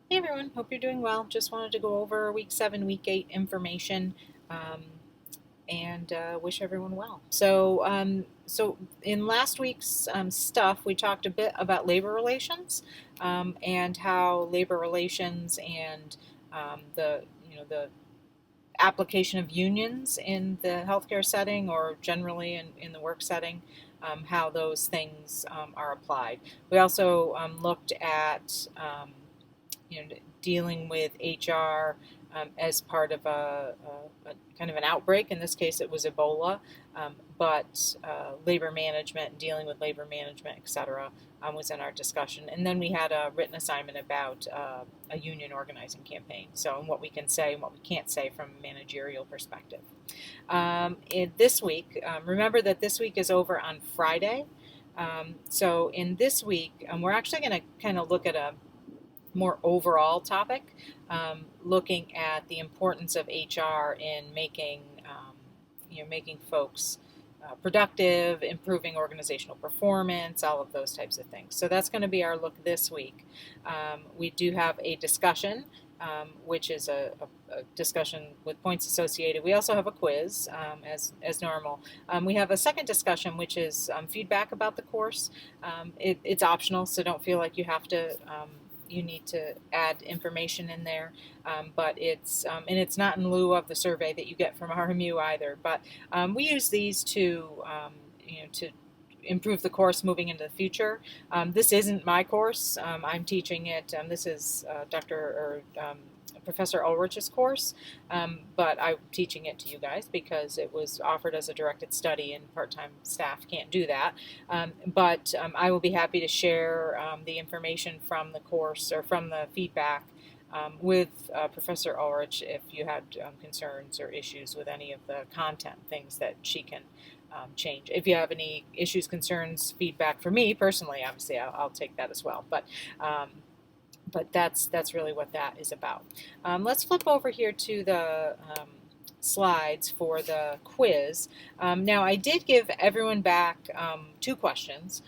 Hey everyone, hope you're doing well. Just wanted to go over week 7, week 8 information um, and wish everyone well. So in last week's stuff, we talked a bit about labor relations and how labor relations and the application of unions in the healthcare setting or generally in the work setting, how those things are applied. We also looked at dealing with HR as part of a kind of an outbreak. In this case, it was Ebola, but labor management, dealing with labor management, etc., was in our discussion. And then we had a written assignment about a union organizing campaign. So, and what we can say and what we can't say from a managerial perspective. This week, remember that this week is over on Friday. So in this week, we're actually going to kind of look at a more overall topic, looking at the importance of HR in making folks productive, improving organizational performance, all of those types of things. So that's going to be our look this week. We do have a discussion, which is a discussion with points associated. We also have a quiz, as normal. We have a second discussion, which is feedback about the course. It's optional, so don't feel like you have to. You need to add information in there, but it's not in lieu of the survey that you get from RMU either. But we use these to improve the course moving into the future. This isn't my course. I'm teaching it. This is Professor Ulrich's course, but I'm teaching it to you guys because it was offered as a directed study and part-time staff can't do that. But I will be happy to share the information from the course or from the feedback with Professor Ulrich if you had concerns or issues with any of the content, things that she can change. If you have any issues, concerns, feedback for me personally, obviously I'll take that as well. But that's really what that is about. Let's flip over here to the slides for the quiz. Now I did give everyone back 2 questions.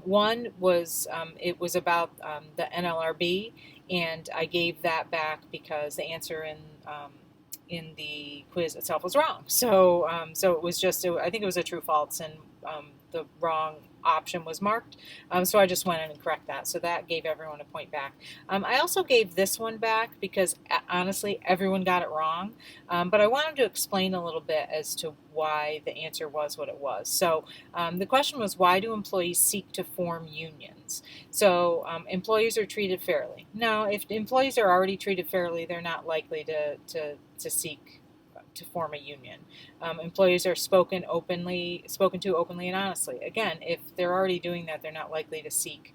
One was it was about the NLRB, and I gave that back because the answer in the quiz itself was wrong. So it was just I think it was a true false, and the wrong option was marked. So I just went in and correct that. So that gave everyone a point back. I also gave this one back because honestly everyone got it wrong. But I wanted to explain a little bit as to why the answer was what it was. So the question was, why do employees seek to form unions? So employees are treated fairly. Now, if employees are already treated fairly, they're not likely to seek to form a union. Employees are spoken to openly and honestly. Again, if they're already doing that, they're not likely to seek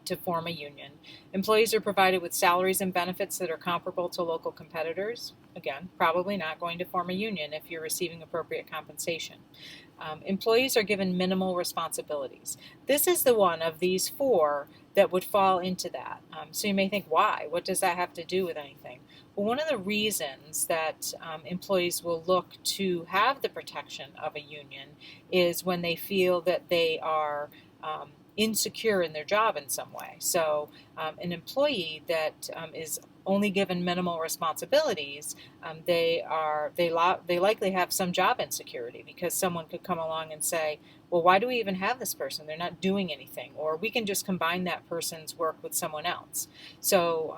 to form a union. Employees are provided with salaries and benefits that are comparable to local competitors. Again, probably not going to form a union if you're receiving appropriate compensation. Employees are given minimal responsibilities. This is the one of these 4 that would fall into that. So you may think, why? What does that have to do with anything? Well, one of the reasons that employees will look to have the protection of a union is when they feel that they are insecure in their job in some way. So an employee that is only given minimal responsibilities, they likely have some job insecurity because someone could come along and say, well, why do we even have this person? They're not doing anything, or we can just combine that person's work with someone else. So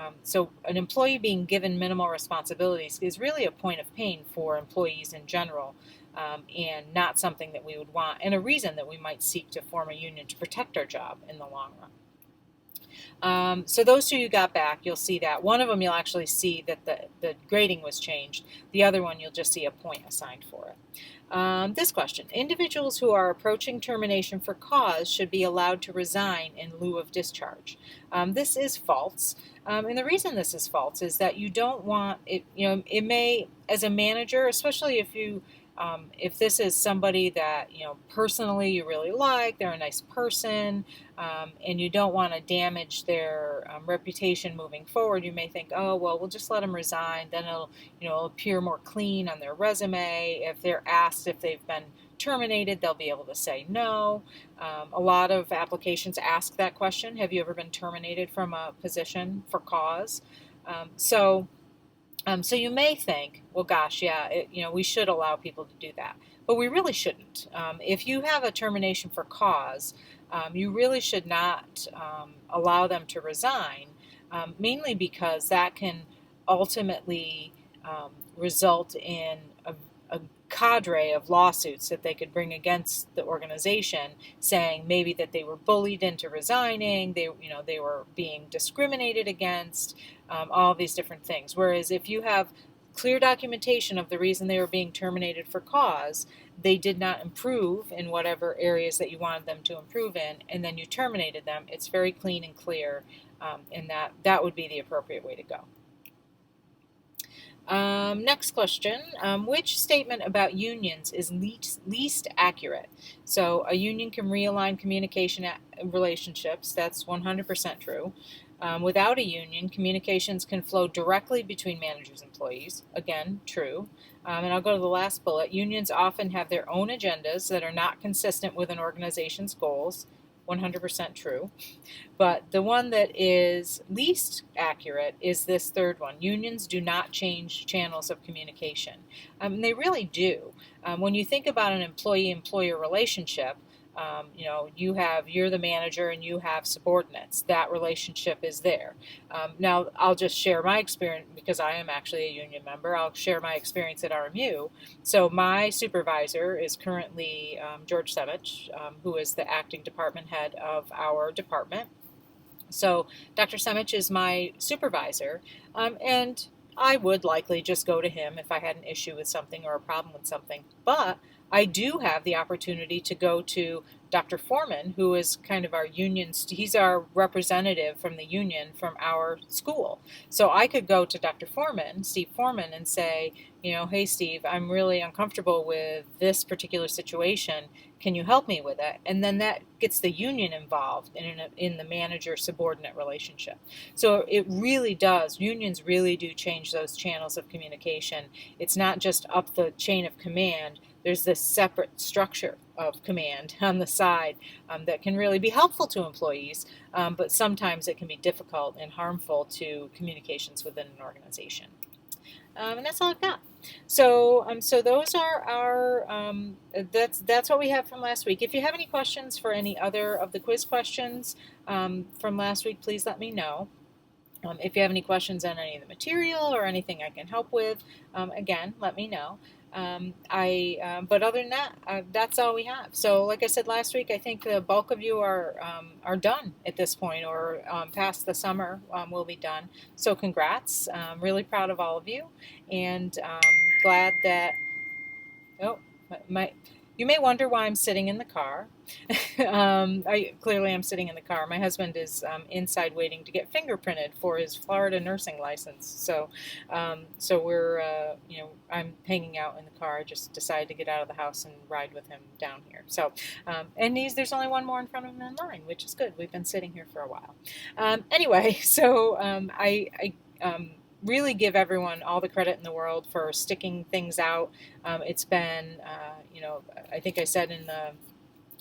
an employee being given minimal responsibilities is really a point of pain for employees in general. And not something that we would want, and a reason that we might seek to form a union to protect our job in the long run. So those 2 you got back, you'll see that. One of them you'll actually see that the grading was changed. The other one you'll just see a point assigned for it. This question, individuals who are approaching termination for cause should be allowed to resign in lieu of discharge. This is false. And the reason this is false is that you don't want it, it may, as a manager, especially if you if this is somebody that personally you really like, they're a nice person, and you don't want to damage their reputation moving forward, you may think, oh well, we'll just let them resign. Then it'll appear more clean on their resume. If they're asked if they've been terminated, they'll be able to say no. A lot of applications ask that question: have you ever been terminated from a position for cause? So you may think, well, gosh, yeah, we should allow people to do that, but we really shouldn't. If you have a termination for cause, you really should not allow them to resign, mainly because that can ultimately result in a cadre of lawsuits that they could bring against the organization, saying maybe that they were bullied into resigning, they were being discriminated against, all these different things. Whereas if you have clear documentation of the reason they were being terminated for cause, they did not improve in whatever areas that you wanted them to improve in, and then you terminated them, it's very clean and clear, and that would be the appropriate way to go. Next question, which statement about unions is least accurate? So a union can realign communication relationships, that's 100% true. Without a union, communications can flow directly between managers and employees, again, true. And I'll go to the last bullet. Unions often have their own agendas that are not consistent with an organization's goals, 100% true. But the one that is least accurate is this third one. Unions do not change channels of communication. They really do. When you think about an employee-employer relationship, you're the manager and you have subordinates. That relationship is there. Now, I'll just share my experience because I am actually a union member. I'll share my experience at RMU. So my supervisor is currently George Semich, who is the acting department head of our department. So Dr. Semich is my supervisor, and I would likely just go to him if I had an issue with something or a problem with something. But I do have the opportunity to go to Dr. Foreman, who is kind of our union, he's our representative from the union from our school. So I could go to Dr. Foreman, Steve Foreman, and say, hey Steve, I'm really uncomfortable with this particular situation. Can you help me with it? And then that gets the union involved in the manager-subordinate relationship. So it really does. Unions really do change those channels of communication. It's not just up the chain of command. There's this separate structure of command on the side that can really be helpful to employees, but sometimes it can be difficult and harmful to communications within an organization. And that's all I've got. So those are our, that's what we have from last week. If you have any questions for any other of the quiz questions from last week, please let me know. If you have any questions on any of the material or anything I can help with, again, let me know. But other than that, that's all we have. So like I said last week, I think the bulk of you are done at this point, or past the summer will be done. So congrats. I'm really proud of all of you, and glad that, you may wonder why I'm sitting in the car. Clearly I'm sitting in the car. My husband is inside waiting to get fingerprinted for his Florida nursing license. So we're, I'm hanging out in the car. I just decided to get out of the house and ride with him down here. So, and there's only one more in front of him in line, which is good. We've been sitting here for a while. Anyway, so I really give everyone all the credit in the world for sticking things out. It's been, I think I said in the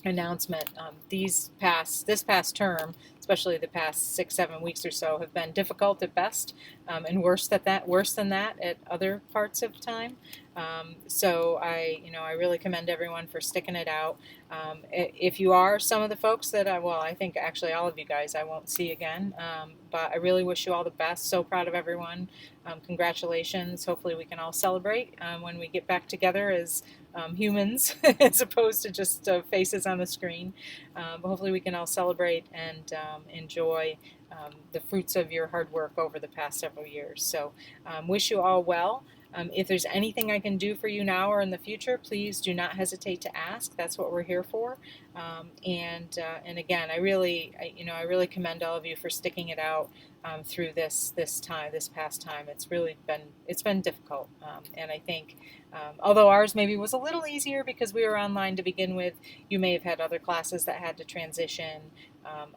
announcement, this past term, especially the past 6-7 weeks or so, have been difficult at best, and worse than that at other parts of time. So I really commend everyone for sticking it out. If you are some of the folks that I think actually all of you guys I won't see again, but I really wish you all the best. So proud of everyone. Congratulations. Hopefully we can all celebrate when we get back together as humans as opposed to just faces on the screen. But hopefully we can all celebrate and enjoy the fruits of your hard work over the past several years. So wish you all well. If there's anything I can do for you now or in the future, please do not hesitate to ask. That's what we're here for. And again, I really commend all of you for sticking it out through this past time. It's been difficult, and I think although ours maybe was a little easier because we were online to begin with, you may have had other classes that had to transition,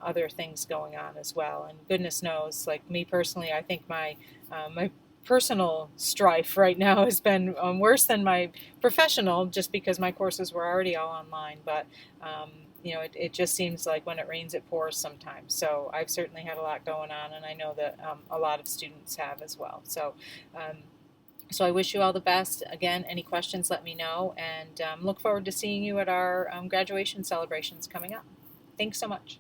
other things going on as well. And goodness knows, like me personally, I think my personal strife right now has been worse than my professional, just because my courses were already all online. But it just seems like when it rains, it pours sometimes. So I've certainly had a lot going on, and I know that a lot of students have as well. So I wish you all the best. Again, any questions, let me know, and look forward to seeing you at our graduation celebrations coming up. Thanks so much.